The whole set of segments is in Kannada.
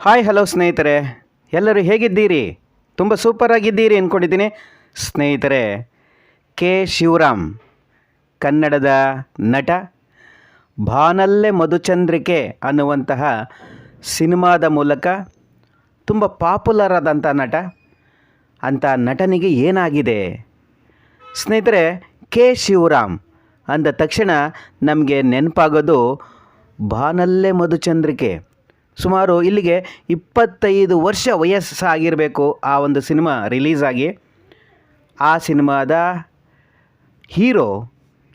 ಹಾಯ್ ಹಲೋ ಸ್ನೇಹಿತರೆ, ಎಲ್ಲರೂ ಹೇಗಿದ್ದೀರಿ? ತುಂಬ ಸೂಪರಾಗಿದ್ದೀರಿ ಅಂದ್ಕೊಂಡಿದ್ದೀನಿ ಸ್ನೇಹಿತರೆ. ಕೆ ಶಿವರಾಮ್ ಕನ್ನಡದ ನಟ, ಬಾನಲ್ಲೇ ಮಧುಚಂದ್ರಿಕೆ ಅನ್ನುವಂತಹ ಸಿನಿಮಾದ ಮೂಲಕ ತುಂಬ ಪಾಪ್ಯುಲರ್ ಆದಂಥ ನಟ. ಅಂಥ ನಟನಿಗೆ ಏನಾಗಿದೆ ಸ್ನೇಹಿತರೆ? ಕೆ ಶಿವರಾಮ್ ಅಂದ ತಕ್ಷಣ ನಮಗೆ ನೆನಪಾಗೋದು ಬಾನಲ್ಲೇ ಮಧುಚಂದ್ರಿಕೆ. ಸುಮಾರು ಇಲ್ಲಿಗೆ 25 ವರ್ಷ ವಯಸ್ಸಾಗಿರಬೇಕು ಆ ಒಂದು ಸಿನಿಮಾ ರಿಲೀಸ್ ಆಗಿ. ಆ ಸಿನಿಮಾದ hero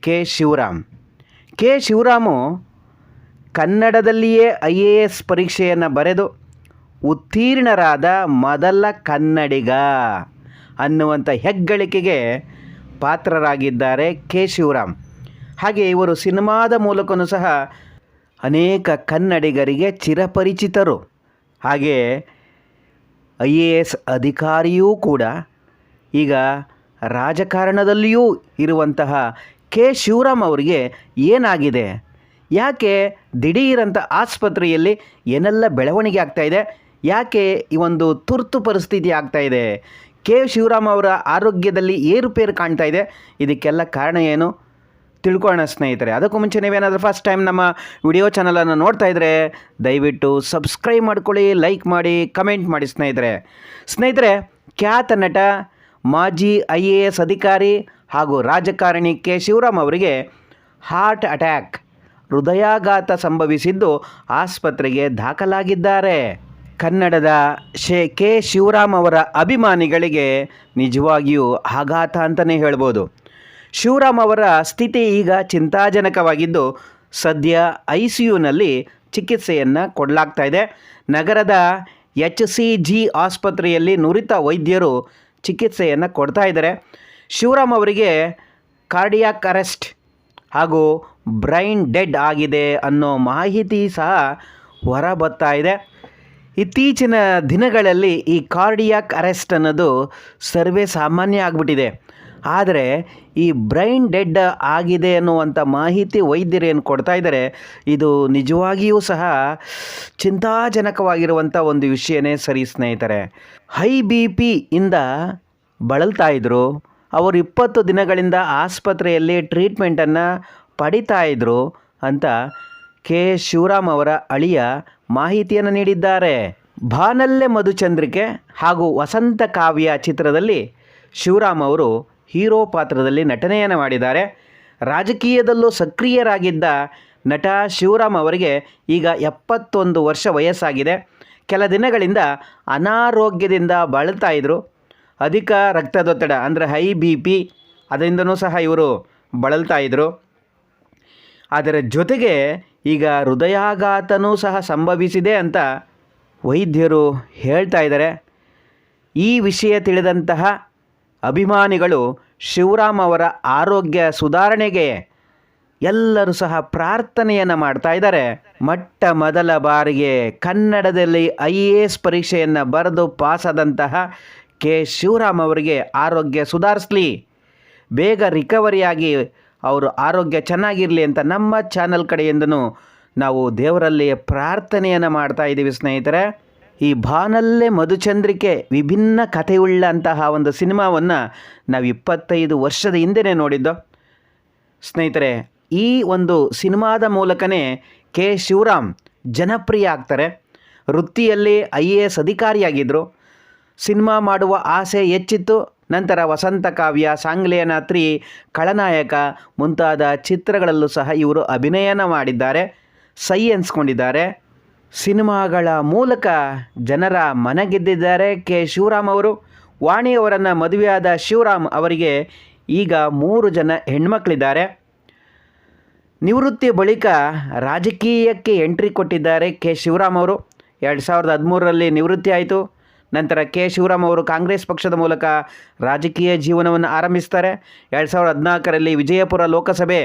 K Shivaram. K Shivaramu ಕನ್ನಡದಲ್ಲಿಯೇ IAS ಪರೀಕ್ಷೆಯನ್ನು ಬರೆದು ಉತ್ತೀರ್ಣರಾದ ಮೊದಲ ಕನ್ನಡಿಗ ಅನ್ನುವಂಥ ಹೆಗ್ಗಳಿಕೆಗೆ ಪಾತ್ರರಾಗಿದ್ದಾರೆ ಕೆ ಶಿವರಾಮ್. ಹಾಗೆ ಇವರು ಸಿನಿಮಾದ ಮೂಲಕವೂ ಸಹ ಅನೇಕ ಕನ್ನಡಿಗರಿಗೆ ಚಿರಪರಿಚಿತರು. ಹಾಗೆ IAS ಅಧಿಕಾರಿಯೂ ಕೂಡ. ಈಗ ರಾಜಕಾರಣದಲ್ಲಿಯೂ ಇರುವಂತಹ ಕೆ ಶಿವರಾಮ್ ಅವರಿಗೆ ಏನಾಗಿದೆ? ಯಾಕೆ ದಿಢೀರಂಥ ಆಸ್ಪತ್ರೆಯಲ್ಲಿ ಏನೆಲ್ಲ ಬೆಳವಣಿಗೆ ಆಗ್ತಾಯಿದೆ? ಯಾಕೆ ಈ ಒಂದು ತುರ್ತು ಪರಿಸ್ಥಿತಿ ಆಗ್ತಾಯಿದೆ? ಕೆ ಶಿವರಾಮ್ ಅವರ ಆರೋಗ್ಯದಲ್ಲಿ ಏರುಪೇರು ಕಾಣ್ತಾ ಇದೆ. ಇದಕ್ಕೆಲ್ಲ ಕಾರಣ ಏನು ತಿಳ್ಕೊಳ್ಳೋಣ ಸ್ನೇಹಿತರೆ. ಅದಕ್ಕೂ ಮುಂಚೆ ನೀವೇನಾದರೂ ಫಸ್ಟ್ ಟೈಮ್ ನಮ್ಮ ವಿಡಿಯೋ ಚಾನಲನ್ನು ನೋಡ್ತಾ ಇದ್ದರೆ ದಯವಿಟ್ಟು ಸಬ್ಸ್ಕ್ರೈಬ್ ಮಾಡ್ಕೊಳ್ಳಿ, ಲೈಕ್ ಮಾಡಿ, ಕಮೆಂಟ್ ಮಾಡಿ ಸ್ನೇಹಿತರೆ. ಖ್ಯಾತ ನಟ, ಮಾಜಿ IAS ಅಧಿಕಾರಿ ಹಾಗೂ ರಾಜಕಾರಣಿ ಕೆ ಶಿವರಾಮ್ ಅವರಿಗೆ ಹಾರ್ಟ್ ಅಟ್ಯಾಕ್, ಹೃದಯಾಘಾತ ಸಂಭವಿಸಿದ್ದು ಆಸ್ಪತ್ರೆಗೆ ದಾಖಲಾಗಿದ್ದಾರೆ. ಕನ್ನಡದ ಕೆ ಶಿವರಾಮ್ ಅವರ ಅಭಿಮಾನಿಗಳಿಗೆ ನಿಜವಾಗಿಯೂ ಆಘಾತ ಅಂತಲೇ ಹೇಳ್ಬೋದು. ಶಿವರಾಮ್ ಅವರ ಸ್ಥಿತಿ ಈಗ ಚಿಂತಾಜನಕವಾಗಿದ್ದು ಸದ್ಯ ICUನಲ್ಲಿ ಚಿಕಿತ್ಸೆಯನ್ನು ಕೊಡಲಾಗ್ತಾ ಇದೆ. ನಗರದ HCG ಆಸ್ಪತ್ರೆಯಲ್ಲಿ ನುರಿತ ವೈದ್ಯರು ಚಿಕಿತ್ಸೆಯನ್ನು ಕೊಡ್ತಾ ಇದ್ದಾರೆ. ಶಿವರಾಮ್ ಅವರಿಗೆ ಕಾರ್ಡಿಯಾಕ್ ಅರೆಸ್ಟ್ ಹಾಗೂ ಬ್ರೈನ್ ಡೆಡ್ ಆಗಿದೆ ಅನ್ನೋ ಮಾಹಿತಿ ಸಹ ಹೊರಬರ್ತಾ ಇದೆ. ಇತ್ತೀಚಿನ ದಿನಗಳಲ್ಲಿ ಈ ಕಾರ್ಡಿಯಾಕ್ ಅರೆಸ್ಟ್ ಅನ್ನೋದು ಸರ್ವೇ ಸಾಮಾನ್ಯ ಆಗಿಬಿಟ್ಟಿದೆ. ಆದರೆ ಈ ಬ್ರೈನ್ ಡೆಡ್ ಆಗಿದೆ ಅನ್ನುವಂಥ ಮಾಹಿತಿ ವೈದ್ಯರೇನು ಕೊಡ್ತಾ ಇದ್ದಾರೆ, ಇದು ನಿಜವಾಗಿಯೂ ಸಹ ಚಿಂತಾಜನಕವಾಗಿರುವಂಥ ಒಂದು ವಿಷಯನೇ ಸರಿ ಸ್ನೇಹಿತರೆ. ಹೈ BP ಇಂದ ಬಳಲ್ತಾ ಇದ್ದರು. ಅವರು 20 ದಿನಗಳಿಂದ ಆಸ್ಪತ್ರೆಯಲ್ಲಿ ಟ್ರೀಟ್ಮೆಂಟನ್ನು ಪಡಿತಾ ಇದ್ದರು ಅಂತ ಕೆ ಶಿವರಾಮ್ ಅವರ ಅಳಿಯ ಮಾಹಿತಿಯನ್ನು ನೀಡಿದ್ದಾರೆ. ಬಾನಲ್ಲೇ ಮಧುಚಂದ್ರಿಕೆ ಹಾಗೂ ವಸಂತ ಕಾವ್ಯ ಚಿತ್ರದಲ್ಲಿ ಶಿವರಾಮ್ ಅವರು ಹೀರೋ ಪಾತ್ರದಲ್ಲಿ ನಟನೆಯನ್ನು ಮಾಡಿದ್ದಾರೆ. ರಾಜಕೀಯದಲ್ಲೂ ಸಕ್ರಿಯರಾಗಿದ್ದ ನಟ ಶಿವರಾಮ್ ಅವರಿಗೆ ಈಗ 71 ವರ್ಷ ವಯಸ್ಸಾಗಿದೆ. ಕೆಲ ದಿನಗಳಿಂದ ಅನಾರೋಗ್ಯದಿಂದ ಬಳಲ್ತಾ ಇದ್ದರು. ಅಧಿಕ ರಕ್ತದೊತ್ತಡ ಅಂದರೆ ಹೈ BP ಅದರಿಂದನೂ ಸಹ ಇವರು ಬಳಲ್ತಾ ಇದ್ದರು. ಅದರ ಜೊತೆಗೆ ಈಗ ಹೃದಯಾಘಾತನೂ ಸಹ ಸಂಭವಿಸಿದೆ ಅಂತ ವೈದ್ಯರು ಹೇಳ್ತಾ ಇದ್ದಾರೆ. ಈ ವಿಷಯ ತಿಳಿದಂತಹ ಅಭಿಮಾನಿಗಳು ಶಿವರಾಮ್ ಅವರ ಆರೋಗ್ಯ ಸುಧಾರಣೆಗೆ ಎಲ್ಲರೂ ಸಹ ಪ್ರಾರ್ಥನೆಯನ್ನು ಮಾಡ್ತಾ ಇದ್ದಾರೆ. ಮೊದಲ ಬಾರಿಗೆ ಕನ್ನಡದಲ್ಲಿ IAS ಪರೀಕ್ಷೆಯನ್ನು ಬರೆದು ಪಾಸಾದಂತಹ ಕೆ ಶಿವರಾಮ್ ಅವರಿಗೆ ಆರೋಗ್ಯ ಸುಧಾರಿಸಲಿ, ಬೇಗ ರಿಕವರಿಯಾಗಿ ಅವರು ಆರೋಗ್ಯ ಚೆನ್ನಾಗಿರಲಿ ಅಂತ ನಮ್ಮ ಚಾನಲ್ ಕಡೆಯಿಂದನೂ ನಾವು ದೇವರಲ್ಲಿ ಪ್ರಾರ್ಥನೆಯನ್ನು ಮಾಡ್ತಾ ಇದ್ದೀವಿ ಸ್ನೇಹಿತರೆ. ಈ ಬಾನಲ್ಲೇ ಮಧುಚಂದ್ರಿಕೆ ವಿಭಿನ್ನ ಕಥೆಯುಳ್ಳಂತಹ ಒಂದು ಸಿನಿಮಾವನ್ನು ನಾವು 25 ವರ್ಷದ ಹಿಂದೆಯೇ ನೋಡಿದ್ದು ಸ್ನೇಹಿತರೆ. ಈ ಒಂದು ಸಿನಿಮಾದ ಮೂಲಕನೇ ಕೆ ಶಿವರಾಮ್ ಜನಪ್ರಿಯ ಆಗ್ತಾರೆ. ವೃತ್ತಿಯಲ್ಲಿ IAS ಅಧಿಕಾರಿಯಾಗಿದ್ದರು. ಸಿನಿಮಾ ಮಾಡುವ ಆಸೆ ಹೆಚ್ಚಿತ್ತು. ನಂತರ ವಸಂತ ಕಾವ್ಯ, ಸಾಂಗ್ಲಿಯನ 3, ಖಳನಾಯಕ ಮುಂತಾದ ಚಿತ್ರಗಳಲ್ಲೂ ಸಹ ಇವರು ಅಭಿನಯನ ಮಾಡಿದ್ದಾರೆ. ಸೈ ಎನ್ಸ್ಕೊಂಡಿದ್ದಾರೆ. ಸಿನಿಮಾಗಳ ಮೂಲಕ ಜನರ ಮನ ಗೆದ್ದಿದ್ದಾರೆ ಕೆ ಶಿವರಾಮ್ ಅವರು. ವಾಣಿಯವರನ್ನು ಮದುವೆಯಾದ ಶಿವರಾಮ್ ಅವರಿಗೆ ಈಗ 3 ಜನ ಹೆಣ್ಮಕ್ಳಿದ್ದಾರೆ. ನಿವೃತ್ತಿ ಬಳಿಕ ರಾಜಕೀಯಕ್ಕೆ ಎಂಟ್ರಿ ಕೊಟ್ಟಿದ್ದಾರೆ ಕೆ ಶಿವರಾಮ್ ಅವರು. 2013ರಲ್ಲಿ ನಿವೃತ್ತಿ ಆಯಿತು. ನಂತರ ಕೆ ಶಿವರಾಮ್ ಅವರು ಕಾಂಗ್ರೆಸ್ ಪಕ್ಷದ ಮೂಲಕ ರಾಜಕೀಯ ಜೀವನವನ್ನು ಆರಂಭಿಸ್ತಾರೆ. 2014ರಲ್ಲಿ ವಿಜಯಪುರ ಲೋಕಸಭೆ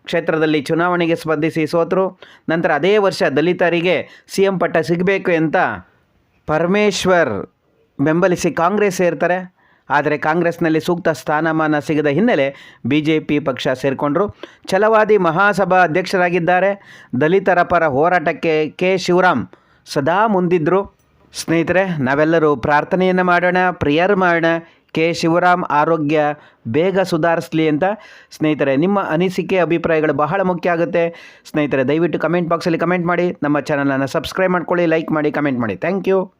ಕ್ಷೇತ್ರದಲ್ಲಿ ಚುನಾವಣೆಗೆ ಸ್ಪರ್ಧಿಸಿ ಸೋತರು. ನಂತರ ಅದೇ ವರ್ಷ ದಲಿತರಿಗೆ CM ಪಟ್ಟ ಸಿಗಬೇಕು ಅಂತ ಪರಮೇಶ್ವರ್ ಬೆಂಬಲಿಸಿ ಕಾಂಗ್ರೆಸ್ ಸೇರ್ತಾರೆ. ಆದರೆ ಕಾಂಗ್ರೆಸ್ನಲ್ಲಿ ಸೂಕ್ತ ಸ್ಥಾನಮಾನ ಸಿಗದ ಹಿನ್ನೆಲೆ BJP ಪಕ್ಷ ಸೇರಿಕೊಂಡರು. ಛಲವಾದಿ ಮಹಾಸಭಾ ಅಧ್ಯಕ್ಷರಾಗಿದ್ದಾರೆ. ದಲಿತರ ಪರ ಹೋರಾಟಕ್ಕೆ ಕೆ ಶಿವರಾಮ್ ಸದಾ ಮುಂದಿದ್ದರು. ಸ್ನೇಹಿತರೆ, ನಾವೆಲ್ಲರೂ ಪ್ರಾರ್ಥನೆಯನ್ನು ಮಾಡೋಣ, ಪ್ರೇಯರ್ ಮಾಡೋಣ. ಕೆ ಶಿವರಾಮ್ ಆರೋಗ್ಯ ಬೇಗ ಸುಧಾರಿಸಲಿ ಅಂತ. ಸ್ನೇಹಿತರೆ, ನಿಮ್ಮ ಅನಿಸಿಕೆ ಅಭಿಪ್ರಾಯಗಳು ಬಹಳ ಮುಖ್ಯ ಆಗುತ್ತೆ. ಸ್ನೇಹಿತರೆ, ದಯವಿಟ್ಟು ಕಮೆಂಟ್ ಬಾಕ್ಸಲ್ಲಿ ಕಮೆಂಟ್ ಮಾಡಿ. ನಮ್ಮ ಚಾನಲನ್ನು ಸಬ್ಸ್ಕ್ರೈಬ್ ಮಾಡ್ಕೊಳ್ಳಿ, ಲೈಕ್ ಮಾಡಿ, ಕಮೆಂಟ್ ಮಾಡಿ. Thank you.